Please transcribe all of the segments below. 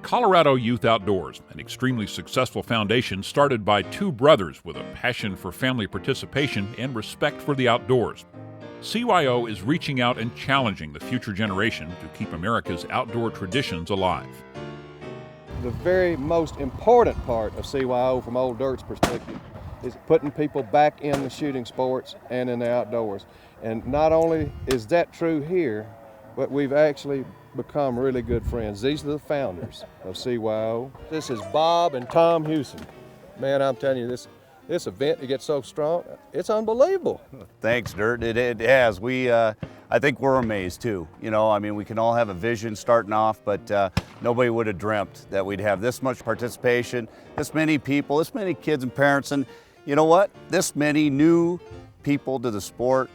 Colorado Youth Outdoors, an extremely successful foundation started by two brothers with a passion for family participation and respect for the outdoors. CYO is reaching out and challenging the future generation to keep America's outdoor traditions alive. The very most important part of CYO from Old Dirt's perspective is putting people back in the shooting sports and in the outdoors. And not only is that true here, but we've actually become really good friends. These are the founders of CYO. This is Bob and Tom Hewson. Man, I'm telling you, this event, it gets so strong, it's unbelievable. Thanks, Dirt. It has. I think we're amazed too. You know, I mean, we can all have a vision starting off, but nobody would have dreamt that we'd have this much participation, this many people, this many kids and parents, and you know what? This many new people to the sport.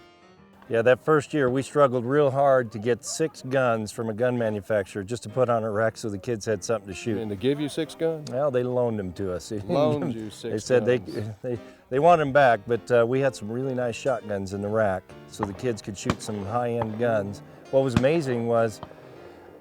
Yeah, that first year we struggled real hard to get 6 guns from a gun manufacturer just to put on a rack so the kids had something to shoot. And to give you 6 guns? Well, they loaned them to us. Loaned you 6 They said guns. they want them back, but we had some really nice shotguns in the rack so the kids could shoot some high-end guns. What was amazing was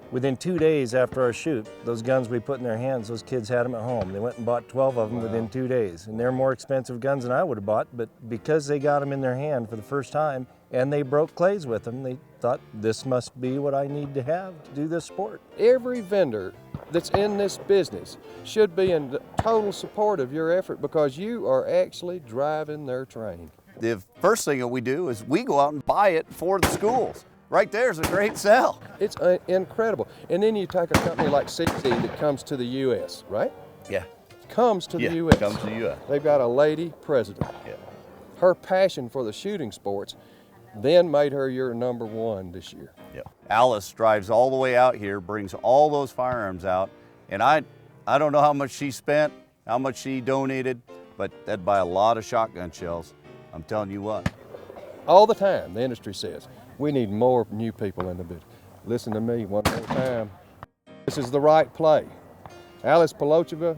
within 2 days after our shoot, those guns we put in their hands, those kids had them at home. They went and bought 12 of them within 2 days. And they're more expensive guns than I would have bought, but because they got them in their hand for the first time and they broke clays with them, they thought this must be what I need to have to do this sport. Every vendor that's in this business should be in total support of your effort because you are actually driving their train. The first thing that we do is we go out and buy it for the schools. Right there's a great sell. It's incredible. And then you take a company like CZ that comes to the U.S., right? Yeah. Comes to the U.S. Comes to the U.S. They've got a lady president. Yeah. Her passion for the shooting sports then made her your #1 this year. Yeah. Alice drives all the way out here, brings all those firearms out, and I don't know how much she spent, how much she donated, but that'd buy a lot of shotgun shells. I'm telling you what. All the time, the industry says, we need more new people in the business. Listen to me one more time. This is the right play. Alice Polocheva,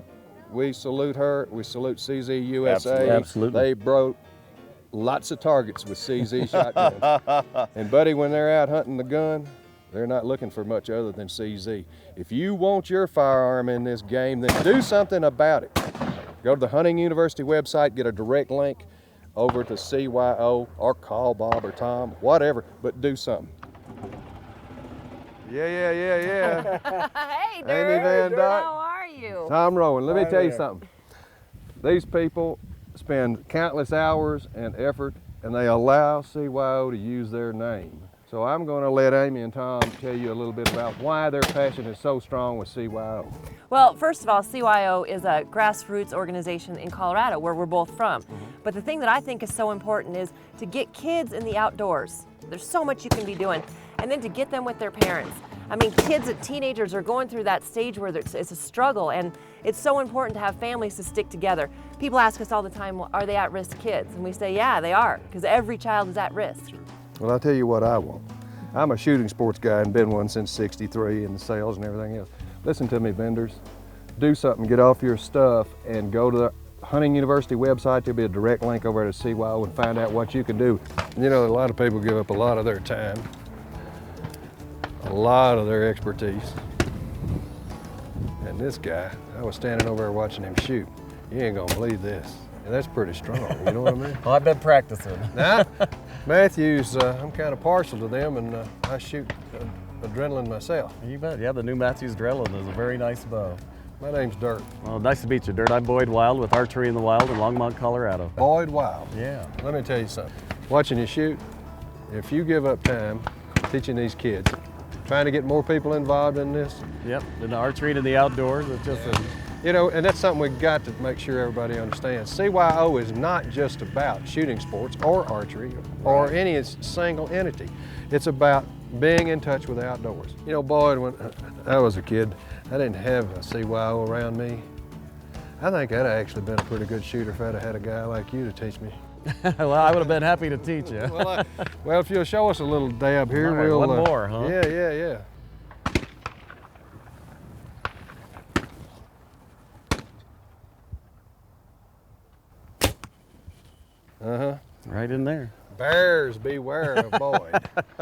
we salute her. We salute CZ USA. Absolutely. They broke lots of targets with CZ shotguns. And buddy, when they're out hunting the gun, they're not looking for much other than CZ. If you want your firearm in this game, then do something about it. Go to the Hunting University website, get a direct link over to CYO, or call Bob or Tom, whatever, but do something. Yeah. Hey, Amy Dirk. Van Dyke. How are you? Tom Rowan, let me tell you something. These people spend countless hours and effort, and they allow CYO to use their name. So I'm going to let Amy and Tom tell you a little bit about why their passion is so strong with CYO. Well, first of all, CYO is a grassroots organization in Colorado where we're both from. But the thing that I think is so important is to get kids in the outdoors. There's so much you can be doing. And then to get them with their parents. I mean, kids and teenagers are going through that stage where it's a struggle, and it's so important to have families to stick together. People ask us all the time, well, are they at-risk kids? And we say, yeah, they are, because every child is at risk. Well, I'll tell you what I want. I'm a shooting sports guy and been one since '63 in the sales and everything else. Listen to me, vendors. Do something, get off your stuff and go to the Hunting University website. There'll be a direct link over to CYO and find out what you can do. You know, a lot of people give up a lot of their time, a lot of their expertise. And this guy, I was standing over there watching him shoot. You ain't gonna believe this. And that's pretty strong, you know what I mean? Well, I've been practicing. Now, Matthews, I'm kind of partial to them, and I shoot adrenaline myself. You bet. Yeah, the new Matthews Drellin is a very nice bow. My name's Dirt. Well, nice to meet you, Dirt. I'm Boyd Wild with Archery in the Wild in Longmont, Colorado. Boyd Wild. Yeah. Let me tell you something. Watching you shoot, if you give up time teaching these kids, trying to get more people involved in this. Yep, in the archery and in the outdoors, it's just You know, and that's something we've got to make sure everybody understands. CYO is not just about shooting sports or archery or any single entity. It's about being in touch with the outdoors. You know, Boyd, when I was a kid, I didn't have a CYO around me. I think I'd actually been a pretty good shooter if I'd have had a guy like you to teach me. well, I would have been happy to teach you. Well, if you'll show us a little dab here, All right, we'll... one more, huh? Yeah. Right in there. Bears beware of Boyd.